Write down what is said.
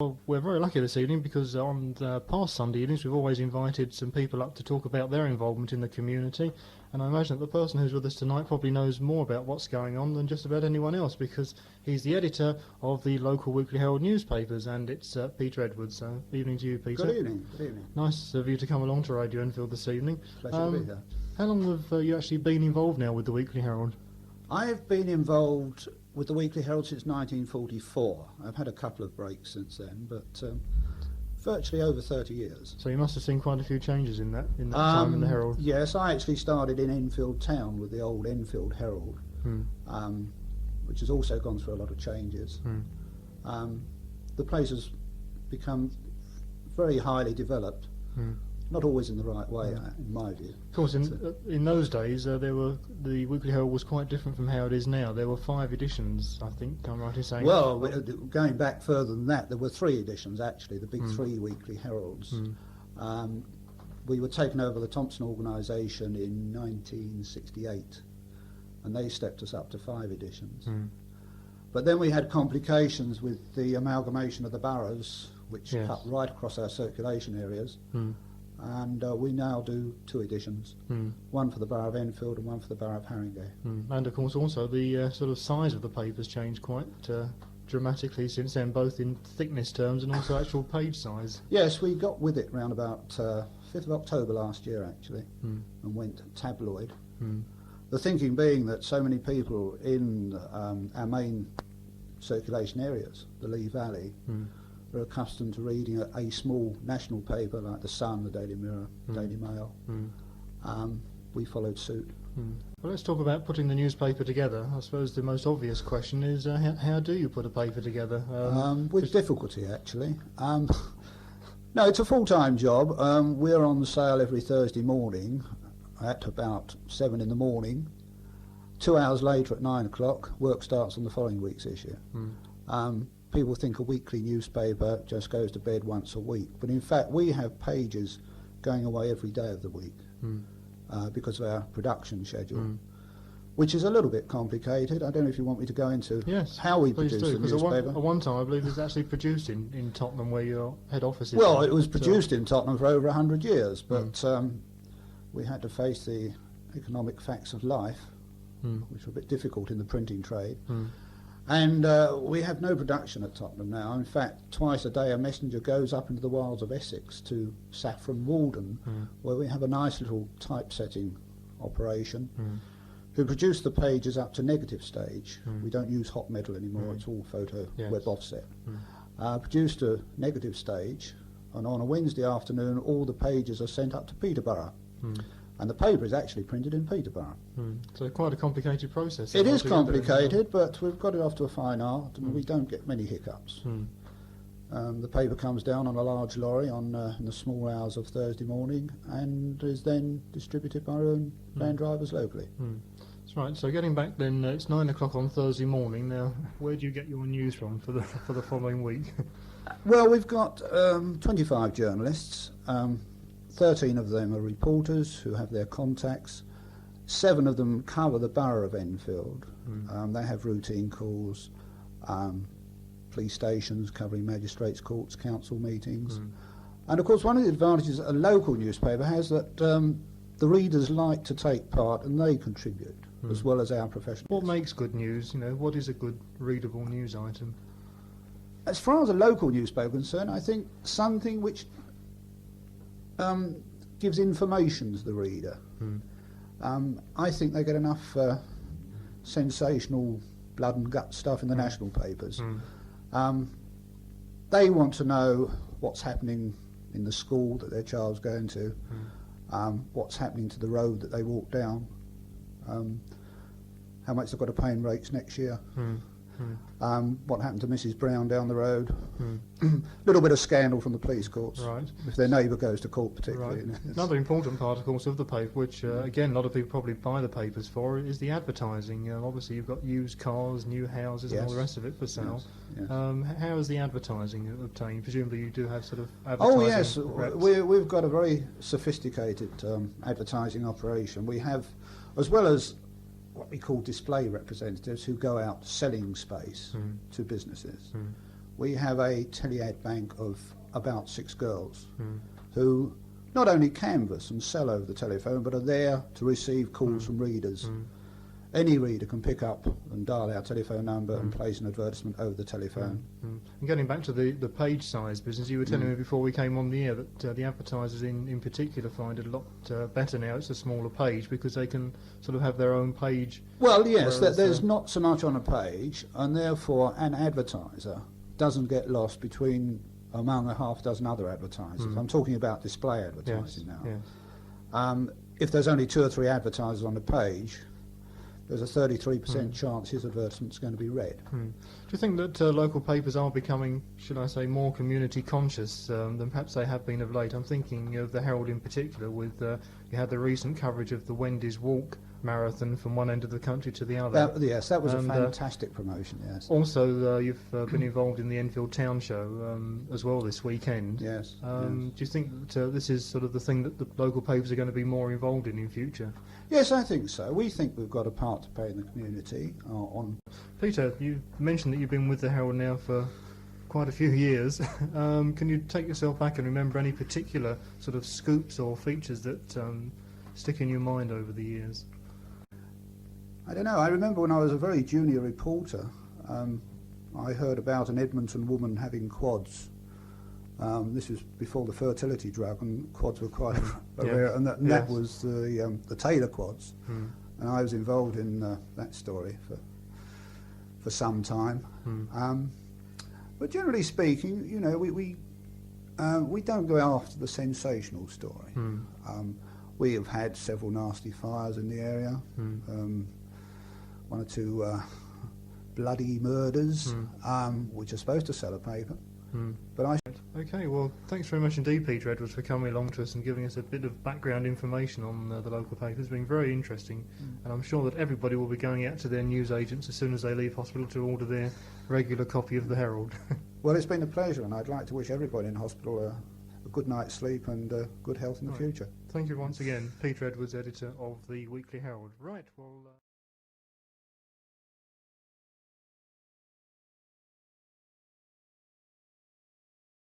Well, we're very lucky this evening because on the past Sunday evenings we've always invited some people up to talk about their involvement in the community, and I imagine that the person who's with us tonight probably knows more about what's going on than just about anyone else, because he's the editor of the local Weekly Herald newspapers, and it's Peter Edwards. So evening to you, Peter. Good evening. Good evening. Nice of you to come along to Radio Enfield this evening. Pleasure to be here. How long have you actually been involved now with the Weekly Herald? I have been involved with the Weekly Herald since 1944. I've had a couple of breaks since then, but virtually over 30 years. So you must have seen quite a few changes in that time in the Herald. Yes, I actually started in Enfield town with the old Enfield Herald, which has also gone through a lot of changes. The place has become very highly developed. Not always in the right way, in my view. Of course, in those days, the Weekly Herald was quite different from how it is now. There were 5 editions, I think, I'm right in saying. Well, going back further than that, there were 3 editions, actually, the big 3 Weekly Heralds. We were taken over the Thompson organisation in 1968, and they stepped us up to 5 editions. But then we had complications with the amalgamation of the boroughs, which cut right across our circulation areas. And we now do 2 editions, one for the Borough of Enfield and one for the Borough of Haringey. And of course also the sort of size of the papers changed quite dramatically since then, both in thickness terms and also actual page size. Yes, we got with it round about 5th of October last year actually, and went tabloid. The thinking being that so many people in our main circulation areas, the Lee Valley, are accustomed to reading a small national paper like the Sun, the Daily Mirror, Daily Mail. We followed suit. Well, let's talk about putting the newspaper together. I suppose the most obvious question is how do you put a paper together? With difficulty, actually. No, it's a full-time job. We're on sale every Thursday morning at about 7 in the morning. 2 hours later at 9 o'clock, work starts on the following week's issue. People think a weekly newspaper just goes to bed once a week, but in fact we have pages going away every day of the week because of our production schedule, which is a little bit complicated. I don't know if you want me to go into how we produce the newspaper. At one time I believe it was actually produced in Tottenham, were your head office is. Well, it was produced in Tottenham for over 100 years, but we had to face the economic facts of life, which were a bit difficult in the printing trade. And we have no production at Tottenham now. In fact, twice a day a messenger goes up into the wilds of Essex to Saffron Walden, where we have a nice little typesetting operation, who produce the pages up to negative stage. We don't use hot metal anymore, it's all photo web offset. Produced to negative stage, and on a Wednesday afternoon all the pages are sent up to Peterborough. And the paper is actually printed in Peterborough. So quite a complicated process. It is complicated, but we've got it off to a fine art, and we don't get many hiccups. The paper comes down on a large lorry in the small hours of Thursday morning, and is then distributed by our own van drivers locally. That's right. So getting back then, it's 9 o'clock on Thursday morning. Now, where do you get your news from for the following week? Well, we've got 25 journalists. 13 of them are reporters who have their contacts. 7 of them cover the Borough of Enfield. They have routine calls, police stations covering magistrates' courts, council meetings. And of course one of the advantages a local newspaper has that the readers like to take part and they contribute as well as our professionals. What makes good news? What is a good readable news item? As far as a local newspaper is concerned, I think something which gives information to the reader. I think they get enough sensational blood and gut stuff in the national papers. They want to know what's happening in the school that their child's going to, what's happening to the road that they walk down, how much they've got to pay in rates next year. What happened to Mrs. Brown down the road. Little bit of scandal from the police courts, if their neighbour goes to court particularly. Another important part, of course, of the paper, which again a lot of people probably buy the papers for, is the advertising. Obviously you've got used cars, new houses and all the rest of it for sale. How is the advertising obtained? Presumably you do have sort of advertising we've got a very sophisticated advertising operation. We have, as well as what we call display representatives who go out selling space to businesses. we have a telead bank of about 6 girls who not only canvass and sell over the telephone, but are there to receive calls from readers. Any reader can pick up and dial our telephone number and place an advertisement over the telephone. And getting back to the page size business, you were telling me before we came on the air that the advertisers in particular find it a lot better now. It's a smaller page because they can sort of have their own page. Well, yes, there's not so much on a page, and therefore an advertiser doesn't get lost among a half dozen other advertisers. I'm talking about display advertising now. If there's only 2 or 3 advertisers on a page, there's a 33% chance his advertisement's going to be read. Do you think that local papers are becoming, should I say, more community conscious than perhaps they have been of late? I'm thinking of the Herald in particular, with you had the recent coverage of the Wendy's Walk marathon from one end of the country to the other. Yes, that was a fantastic promotion, yes. Also, you've been involved in the Enfield Town Show as well this weekend. Yes. Do you think that this is sort of the thing that the local papers are going to be more involved in future? Yes, I think so. We think we've got a part to play in the community. Peter, you mentioned that you've been with the Herald now for quite a few years. Can you take yourself back and remember any particular sort of scoops or features that stick in your mind over the years? I don't know. I remember when I was a very junior reporter, I heard about an Edmonton woman having quads. This was before the fertility drug, and quads were quite rare, and that was the Taylor quads. And I was involved in that story for some time. But generally speaking, you know, we don't go after the sensational story. We have had several nasty fires in the area. 1 or 2 bloody murders, which are supposed to sell a paper. But Okay, well, thanks very much indeed, Peter Edwards, for coming along to us and giving us a bit of background information on the local paper. It's been very interesting, and I'm sure that everybody will be going out to their newsagents as soon as they leave hospital to order their regular copy of the Herald. Well, it's been a pleasure, and I'd like to wish everybody in hospital a good night's sleep and good health in the future. Thank you once again, Peter Edwards, editor of the Weekly Herald. Right, well...